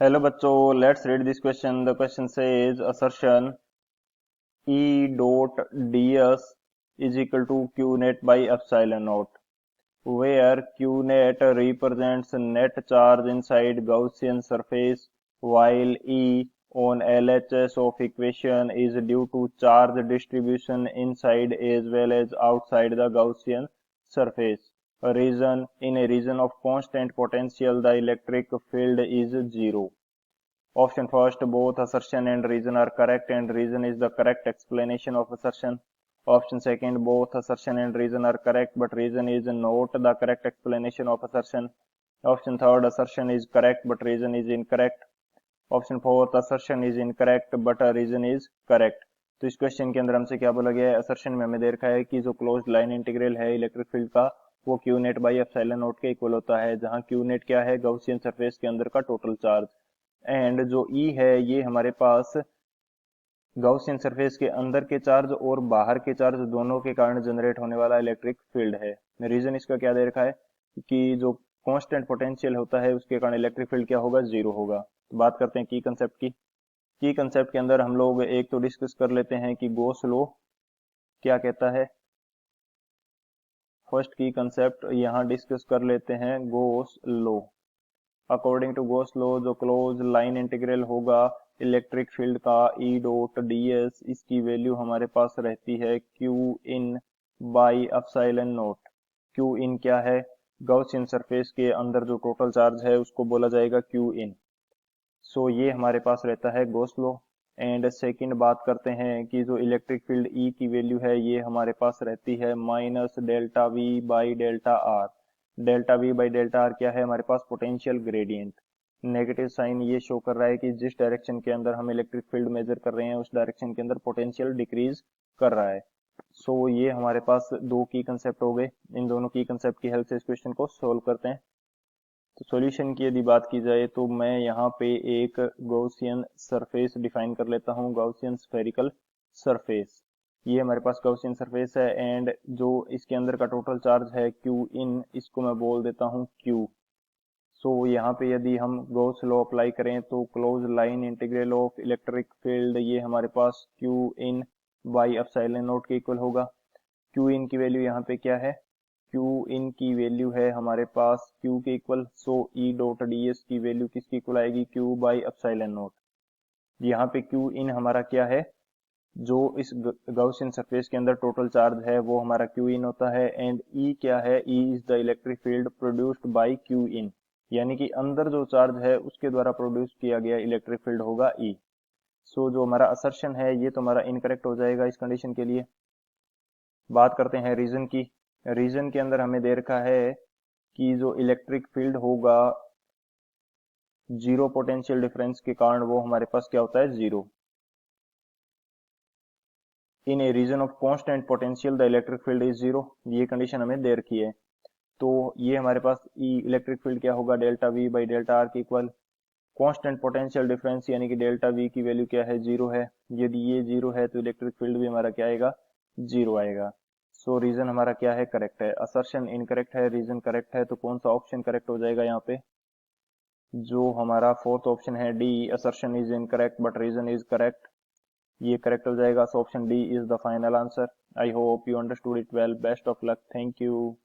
Hello बच्चों, let's read this question. The question says assertion E dot ds is equal to Q net by epsilon naught, where Q net represents net charge inside Gaussian surface, while E on LHS of equation is due to charge distribution inside as well as outside the Gaussian surface. In a region of constant potential, the electric field is zero. Option first, both assertion and reason are correct and reason is the correct explanation of assertion. Option second, both assertion and reason are correct but reason is not the correct explanation of assertion. Option third, assertion is correct but reason is incorrect. Option fourth, assertion is incorrect but reason is correct. तो इस question के अंदर हमसे क्या बोला गया है, assertion में हमें दे रखा है कि जो क्लोज्ड लाइन इंटीग्रल है इलेक्ट्रिक फील्ड का वो Q net by epsilon naught के इक्वल होता है, जहां क्यू नेट क्या है, गॉसियन सरफेस के अंदर का टोटल चार्ज, एंड जो ई है ये हमारे पास गॉसियन सरफेस के अंदर के चार्ज और बाहर के चार्ज दोनों के कारण जनरेट होने वाला इलेक्ट्रिक फील्ड है। रीजन इसका क्या दे रखा है कि जो कांस्टेंट पोटेंशियल होता है उसके कारण इलेक्ट्रिक फील्ड क्या होगा, जीरो होगा। तो बात करते हैं की कंसेप्ट की। की कंसेप्ट के अंदर हम लोग एक तो डिस्कस कर लेते हैं कि गॉस लॉ क्या कहता है। फर्स्ट की कंसेप्ट यहाँ डिस्कस कर लेते हैं Gauss law. According to Gauss law जो क्लोज लाइन इंटीग्रल होगा इलेक्ट्रिक फील्ड का ई डॉट डी एस, इसकी वैल्यू हमारे पास रहती है Q in by epsilon naught. Q in क्या है, गॉसियन सरफेस के अंदर जो टोटल चार्ज है उसको बोला जाएगा क्यू इन। सो ये हमारे पास रहता है गॉस लॉ। एंड सेकंड बात करते हैं कि जो इलेक्ट्रिक फील्ड ई की वैल्यू है ये हमारे पास रहती है minus delta we by delta R. Delta we by delta R क्या है, हमारे पास पोटेंशियल ग्रेडियंट। नेगेटिव साइन ये शो कर रहा है कि जिस डायरेक्शन के अंदर हम इलेक्ट्रिक फील्ड मेजर कर रहे हैं उस डायरेक्शन के अंदर पोटेंशियल डिक्रीज कर रहा है। सो ये हमारे पास दो की कंसेप्ट हो गए। इन दोनों की कंसेप्ट की हेल्प से इस क्वेश्चन को सोल्व करते हैं। तो सॉल्यूशन की यदि बात की जाए तो मैं यहाँ पे एक गॉसियन सरफेस डिफाइन कर लेता हूँ, गॉसियन स्फेरिकल सरफेस। ये हमारे पास गॉसियन सरफेस है एंड जो इसके अंदर का टोटल चार्ज है क्यू इन, इसको मैं बोल देता हूँ क्यू। सो यहाँ पे यदि हम गॉस लॉ अप्लाई करें तो closed line integral of electric field ये हमारे पास Q in by epsilon naught के इक्वल होगा। क्यू इन की वैल्यू यहाँ पे क्या है, क्यू इन की वैल्यू है हमारे पास क्यू के इक्वल, सो ई डॉट डी एस की वैल्यू किसकी इक्वल आएगी, क्यू बाई एप्सिलॉन नॉट। यहाँ पे क्यू इन हमारा क्या है, जो इस गॉसियन सरफेस के अंदर टोटल चार्ज है वो हमारा क्यू इन होता है। एंड ई क्या है, E is the electric field produced by Q in, यानी कि अंदर जो चार्ज है उसके द्वारा प्रोड्यूस किया गया इलेक्ट्रिक फील्ड होगा ई। सो जो हमारा असर्शन है ये तो हमारा इनकरेक्ट हो जाएगा इस कंडीशन के लिए। बात करते हैं रीजन की। रीजन के अंदर हमें दे रखा है कि जो इलेक्ट्रिक फील्ड होगा जीरो पोटेंशियल डिफरेंस के कारण वो हमारे पास क्या होता है, zero. In a region of constant potential the electric field is zero, ये कंडीशन हमें दे रखी है। तो ये हमारे पास इलेक्ट्रिक फील्ड क्या होगा, delta we by delta R के इक्वल। कांस्टेंट पोटेंशियल डिफरेंस यानी कि डेल्टा वी की वैल्यू क्या है, जीरो है। यदि ये जीरो है तो इलेक्ट्रिक फील्ड भी हमारा क्या आएगा, जीरो आएगा। सो रीजन हमारा क्या है, करेक्ट है। असर्शन इनकरेक्ट है, रीजन करेक्ट है, तो कौन सा ऑप्शन करेक्ट हो जाएगा यहाँ पे, जो हमारा फोर्थ ऑप्शन है D, assertion is incorrect but reason is correct, ये करेक्ट हो जाएगा। So option D is the final answer. I hope you understood it well. Best of luck, thank you.